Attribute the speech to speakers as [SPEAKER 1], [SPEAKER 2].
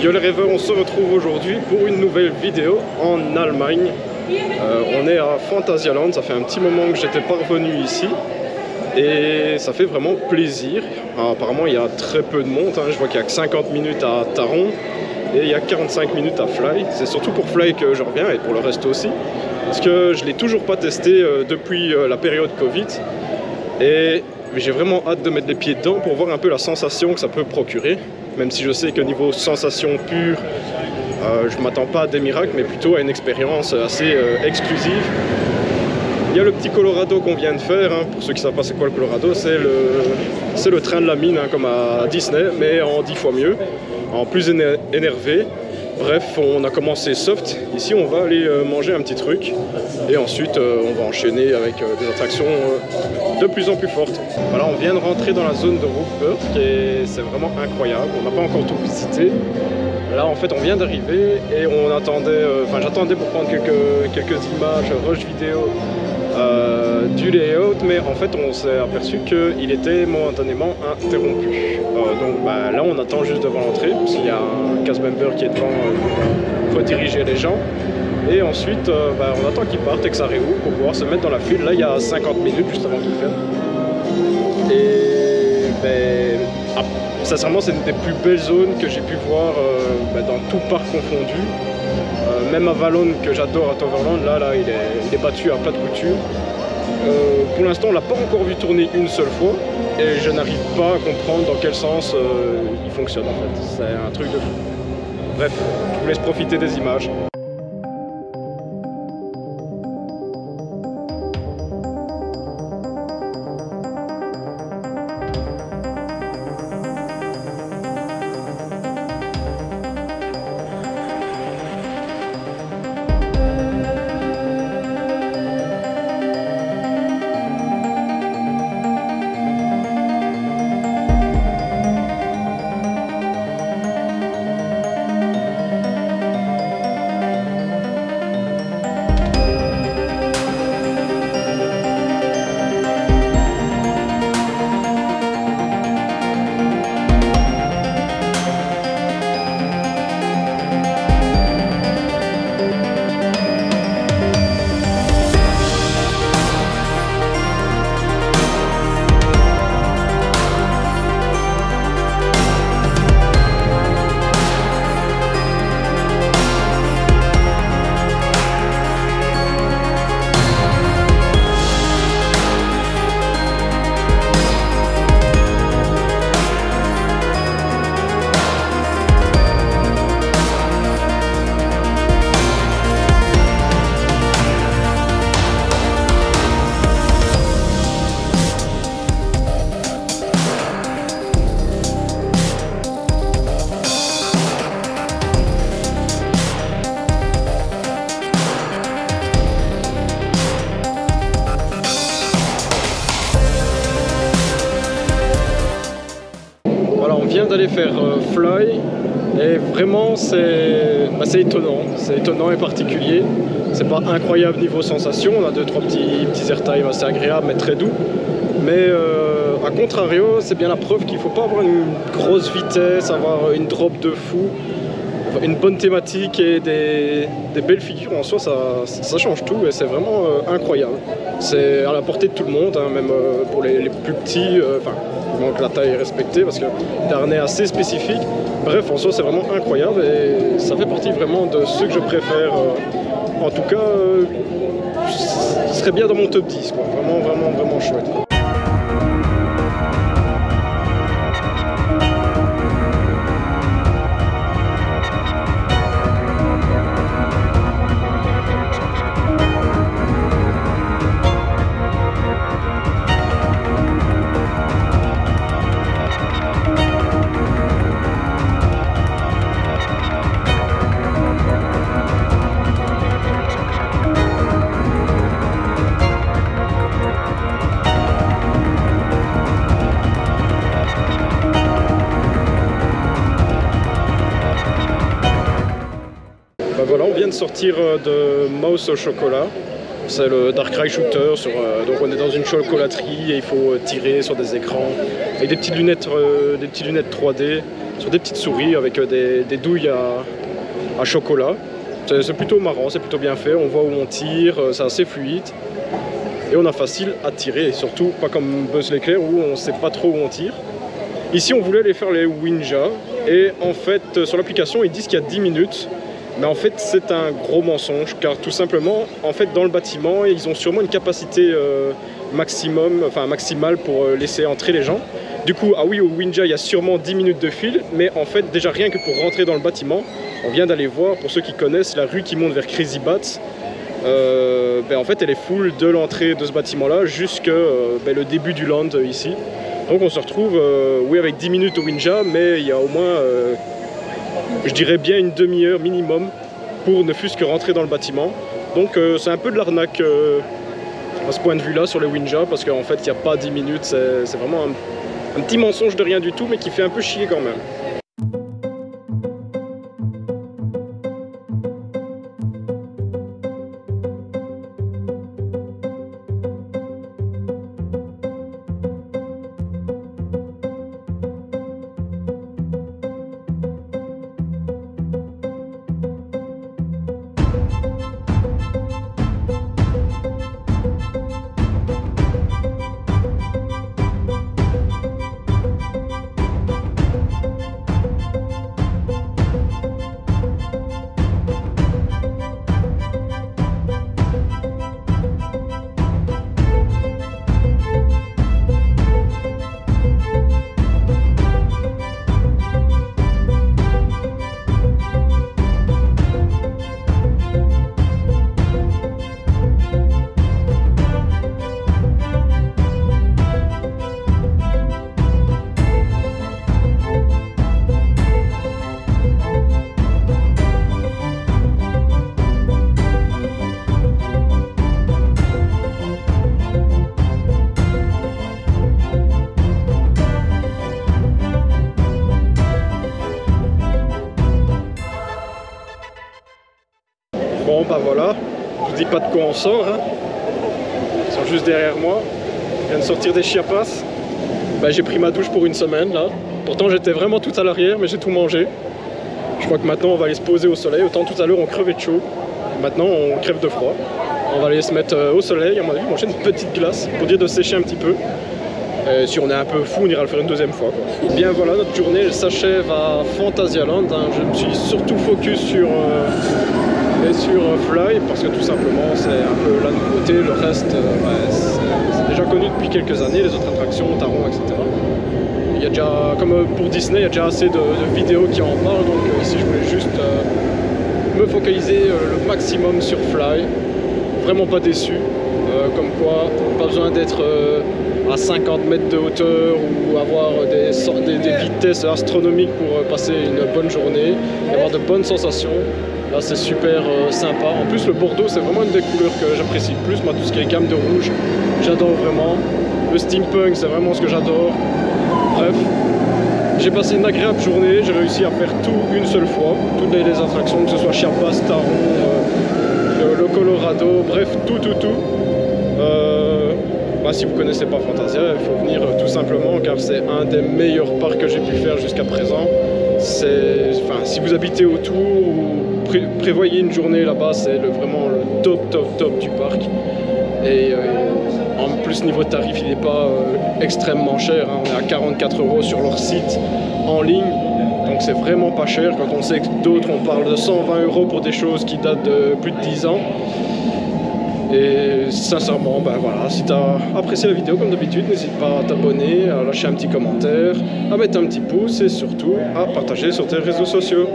[SPEAKER 1] Yo les rêveurs, on se retrouve aujourd'hui pour une nouvelle vidéo en Allemagne. On est à Phantasialand, ça fait un petit moment que j'étais pas revenu ici et ça fait vraiment plaisir. Apparemment il y a très peu de monde, je vois qu'il y a que 50 minutes à Taron et il y a 45 minutes à Fly. C'est surtout pour Fly que je reviens et pour le reste aussi, parce que je l'ai toujours pas testé depuis la période Covid et j'ai vraiment hâte de mettre les pieds dedans pour voir un peu la sensation que ça peut procurer. Même si je sais que niveau sensation pure, je ne m'attends pas à des miracles, mais plutôt à une expérience assez exclusive. Il y a le petit Colorado qu'on vient de faire, pour ceux qui ne savent pas c'est quoi le Colorado, c'est le train de la mine, comme à Disney, mais en 10 fois mieux, en plus énervé. Bref, on a commencé soft. Ici, on va aller manger un petit truc. Et ensuite, on va enchaîner avec des attractions de plus en plus fortes. Voilà, on vient de rentrer dans la zone de Ruppert, c'est vraiment incroyable. On n'a pas encore tout visité. Là, en fait, on vient d'arriver et on attendait... j'attendais pour prendre quelques images, rush vidéo du layout. Mais en fait, on s'est aperçu qu'il était momentanément interrompu. Donc là, on attend juste devant l'entrée, parce qu'il y a un cast member qui est devant pour diriger les gens. Et ensuite, on attend qu'ils partent et que ça réouvre pour pouvoir se mettre dans la file. Là, il y a 50 minutes juste avant qu'ils ferment. Et sincèrement, c'est une des plus belles zones que j'ai pu voir dans tout parc confondu. Même à Vallon, que j'adore, à Toverland, là il est battu à plat de couture. Pour l'instant, on l'a pas encore vu tourner une seule fois et je n'arrive pas à comprendre dans quel sens il fonctionne en fait. C'est un truc de fou. Bref, je vous laisse profiter des images. On vient d'aller faire Fly et vraiment c'est étonnant et particulier. C'est pas incroyable niveau sensation, on a 2-3 petits airtime assez agréables mais très doux. Mais à contrario, c'est bien la preuve qu'il faut pas avoir une grosse vitesse, avoir une drop de fou. Une bonne thématique et des belles figures en soi, ça change tout et c'est vraiment incroyable. C'est à la portée de tout le monde, même pour les plus petits, que la taille est respectée parce que le harnais est assez spécifique. Bref, en soi, c'est vraiment incroyable et ça fait partie vraiment de ceux que je préfère. En tout cas, ce serait bien dans mon top 10, quoi. Vraiment chouette. Voilà, on vient de sortir de Mouse au chocolat. C'est le Darkrai Shooter, donc on est dans une chocolaterie et il faut tirer sur des écrans avec des petites lunettes 3D. sur des petites souris avec des douilles à chocolat. C'est plutôt marrant, c'est plutôt bien fait, on voit où on tire, c'est assez fluide. Et on a facile à tirer, et surtout pas comme Buzz l'éclair où on ne sait pas trop où on tire. Ici on voulait aller faire les Winja, et en fait sur l'application ils disent qu'il y a 10 minutes. Mais en fait c'est un gros mensonge, car tout simplement, en fait dans le bâtiment, ils ont sûrement une capacité maximale pour laisser entrer les gens. Du coup, ah oui, au Winja il y a sûrement 10 minutes de fil, mais en fait déjà rien que pour rentrer dans le bâtiment, on vient d'aller voir, pour ceux qui connaissent, la rue qui monte vers Crazy Bats. En fait elle est full de l'entrée de ce bâtiment là jusqu'à le début du land ici. Donc on se retrouve oui, avec 10 minutes au Winja, mais il y a au moins je dirais bien une demi-heure minimum pour ne fût-ce que rentrer dans le bâtiment. Donc c'est un peu de l'arnaque à ce point de vue là sur le Winja, parce qu'en fait il n'y a pas 10 minutes, c'est vraiment un petit mensonge de rien du tout, mais qui fait un peu chier quand même. Bon bah voilà, je vous dis pas de quoi on sort, hein. Ils sont juste derrière moi, je viens de sortir des chiapas. Bah, j'ai pris ma douche pour une semaine là, pourtant j'étais vraiment tout à l'arrière mais j'ai tout mangé. Je crois que maintenant on va aller se poser au soleil, autant tout à l'heure on crevait de chaud, maintenant on crève de froid. On va aller se mettre au soleil, à mon avis manger une petite glace pour dire de sécher un petit peu. Si on est un peu fou, on ira le faire une deuxième fois, quoi. Bien voilà, notre journée s'achève à Phantasialand, hein. Je me suis surtout focus sur Fly, parce que tout simplement c'est un peu la nouveauté. Le reste c'est déjà connu depuis quelques années, les autres attractions, Taron, etc. Il y a déjà, comme pour Disney, il y a déjà assez de vidéos qui en parlent, donc ici je voulais juste me focaliser le maximum sur Fly. Vraiment pas déçu, comme quoi pas besoin d'être à 50 mètres de hauteur ou avoir des vitesses astronomiques pour passer une bonne journée et avoir de bonnes sensations. Là c'est super sympa. En plus le Bordeaux c'est vraiment une des couleurs que j'apprécie le plus. Moi tout ce qui est gamme de rouge, j'adore vraiment. Le steampunk c'est vraiment ce que j'adore. Bref, j'ai passé une agréable journée, j'ai réussi à faire tout une seule fois. Toutes les attractions, que ce soit Chiapas, Taron, le Colorado, bref tout. Si vous ne connaissez pas Fantasia, il faut venir tout simplement car c'est un des meilleurs parcs que j'ai pu faire jusqu'à présent. Si vous habitez autour ou prévoyez une journée là-bas, c'est vraiment le top du parc. Et en plus niveau tarif, il n'est pas extrêmement cher, hein. On est à 44 € sur leur site en ligne. Donc c'est vraiment pas cher quand on sait que d'autres on parle de 120 € pour des choses qui datent de plus de 10 ans. Et sincèrement, voilà, si tu as apprécié la vidéo comme d'habitude, n'hésite pas à t'abonner, à lâcher un petit commentaire, à mettre un petit pouce et surtout à partager sur tes réseaux sociaux.